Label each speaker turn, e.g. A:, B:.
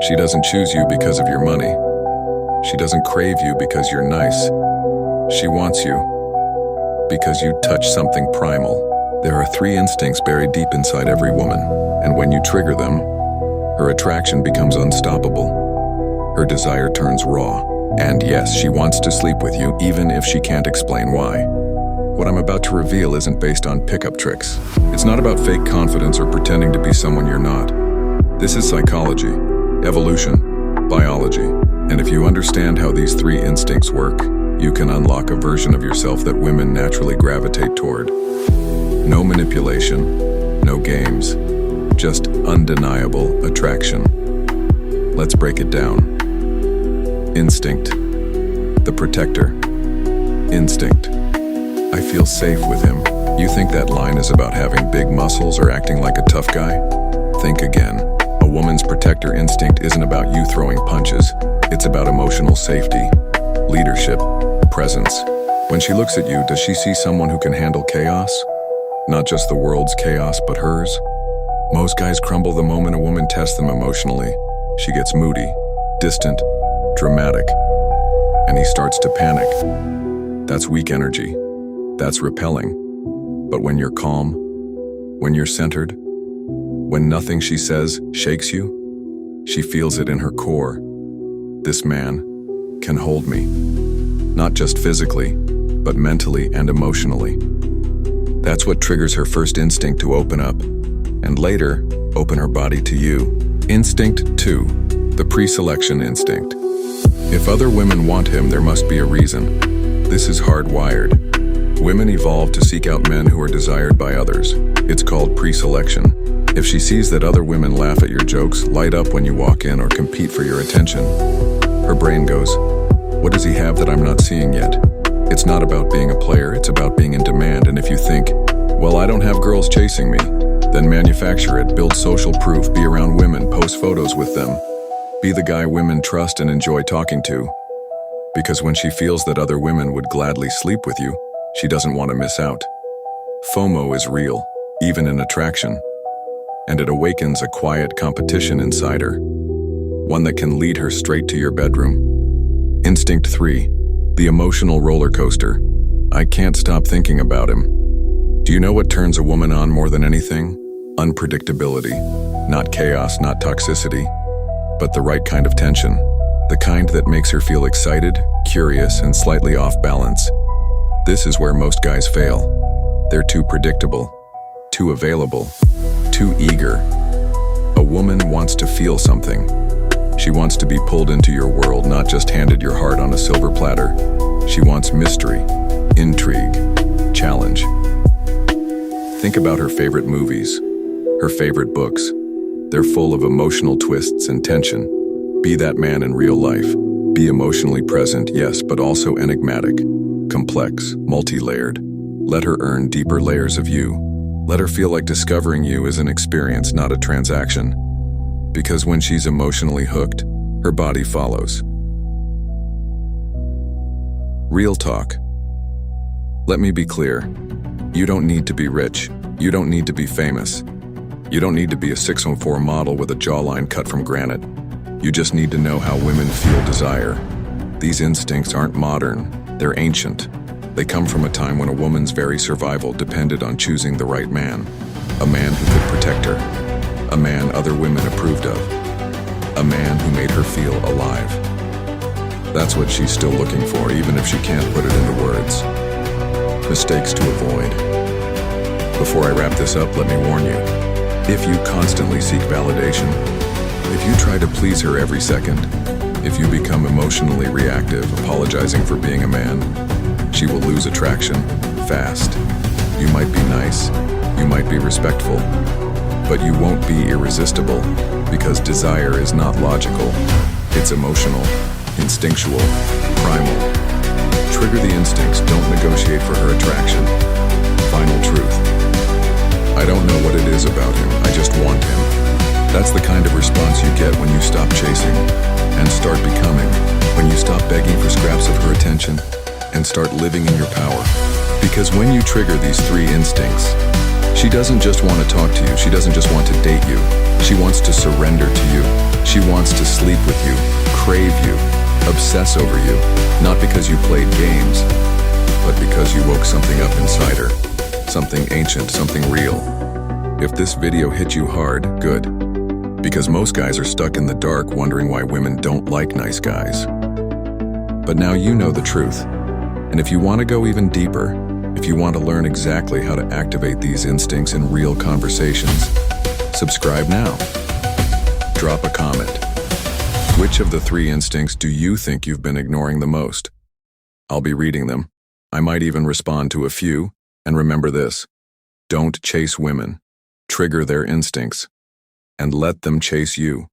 A: She doesn't choose you because of your money. She doesn't crave you because you're nice. She wants you because you touch something primal. There are three instincts buried deep inside every woman, and when you trigger them, her attraction becomes unstoppable. Her desire turns raw. And yes, she wants to sleep with you, even if she can't explain why. What I'm about to reveal isn't based on pickup tricks. It's not about fake confidence or pretending to be someone you're not. This is psychology, evolution, biology. And if you understand how these three instincts work, you can unlock a version of yourself that women naturally gravitate toward. No manipulation, no games, just undeniable attraction. Let's break it down. Instinct. The protector. Instinct. I feel safe with him. You think that line is about having big muscles or acting like a tough guy? Think again. A woman's protector instinct isn't about you throwing punches. It's about emotional safety, leadership, presence. When she looks at you, does she see someone who can handle chaos? Not just the world's chaos, but hers? Most guys crumble the moment a woman tests them emotionally. She gets moody, distant, dramatic, and he starts to panic. That's weak energy. That's repelling. But when you're calm, when you're centered, when nothing she says shakes you, she feels it in her core. This man can hold me, not just physically, but mentally and emotionally. That's what triggers her first instinct to open up, and later, open her body to you. Instinct 2, the pre-selection instinct. If other women want him, there must be a reason. This is hardwired. Women evolve to seek out men who are desired by others. It's called pre-selection. If she sees that other women laugh at your jokes, light up when you walk in, or compete for your attention, her brain goes, what does he have that I'm not seeing yet? It's not about being a player, it's about being in demand. And if you think, well, I don't have girls chasing me, then manufacture it, build social proof, be around women, post photos with them. Be the guy women trust and enjoy talking to. Because when she feels that other women would gladly sleep with you, she doesn't want to miss out. FOMO is real, even in attraction. And it awakens a quiet competition inside her, one that can lead her straight to your bedroom. Instinct 3, the emotional roller coaster. I can't stop thinking about him. Do you know what turns a woman on more than anything? Unpredictability. Not chaos, not toxicity, but the right kind of tension. The kind that makes her feel excited, curious, and slightly off balance. This is where most guys fail. They're too predictable, too available, too eager. A woman wants to feel something. She wants to be pulled into your world, not just handed your heart on a silver platter. She wants mystery, intrigue, challenge. Think about her favorite movies, her favorite books. They're full of emotional twists and tension. Be that man in real life. Be emotionally present, yes, but also enigmatic, complex, multi-layered. Let her earn deeper layers of you. Let her feel like discovering you is an experience, not a transaction. Because when she's emotionally hooked, her body follows. Real talk. Let me be clear. You don't need to be rich. You don't need to be famous. You don't need to be a 6'4" model with a jawline cut from granite. You just need to know how women feel desire. These instincts aren't modern, they're ancient. They come from a time when a woman's very survival depended on choosing the right man. A man who could protect her. A man other women approved of. A man who made her feel alive. That's what she's still looking for, even if she can't put it into words. Mistakes to avoid. Before I wrap this up, let me warn you. If you constantly seek validation, if you try to please her every second, if you become emotionally reactive, apologizing for being a man, she will lose attraction fast. You might be nice, you might be respectful, but you won't be irresistible, because desire is not logical. It's emotional, instinctual, primal. Trigger the instincts, don't negotiate for her attraction. Final truth. I don't know what it is about him, I just want him. That's the kind of response you get when you stop chasing and start becoming, when you stop begging for scraps of her attention and start living in your power. Because when you trigger these three instincts, She doesn't just want to talk to you, she doesn't just want to date you. She wants to surrender to you. She wants to sleep with you, crave you, obsess over you, not because you played games, but because you woke something up inside her. Something ancient, something real. If this video hit you hard, good. Because most guys are stuck in the dark wondering why women don't like nice guys. But now you know the truth. And if you want to go even deeper, if you want to learn exactly how to activate these instincts in real conversations, subscribe now. Drop a comment. Which of the 3 instincts do you think you've been ignoring the most? I'll be reading them. I might even respond to a few. And remember this: don't chase women. Trigger their instincts and let them chase you.